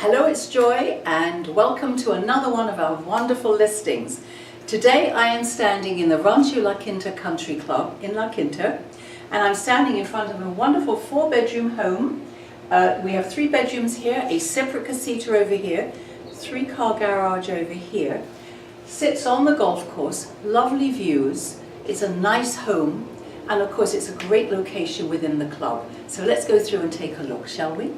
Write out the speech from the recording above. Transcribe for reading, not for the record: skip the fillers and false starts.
Hello, it's Joy and welcome to another one of our wonderful listings. Today I am standing in the Rancho La Quinta Country Club in La Quinta, and I'm standing in front of a wonderful 4-bedroom home. We have 3 bedrooms here, a separate casita over here, 3-car garage over here. Sits on the golf course, lovely views, it's a nice home, and of course it's a great location within the club. So let's go through and take a look, shall we?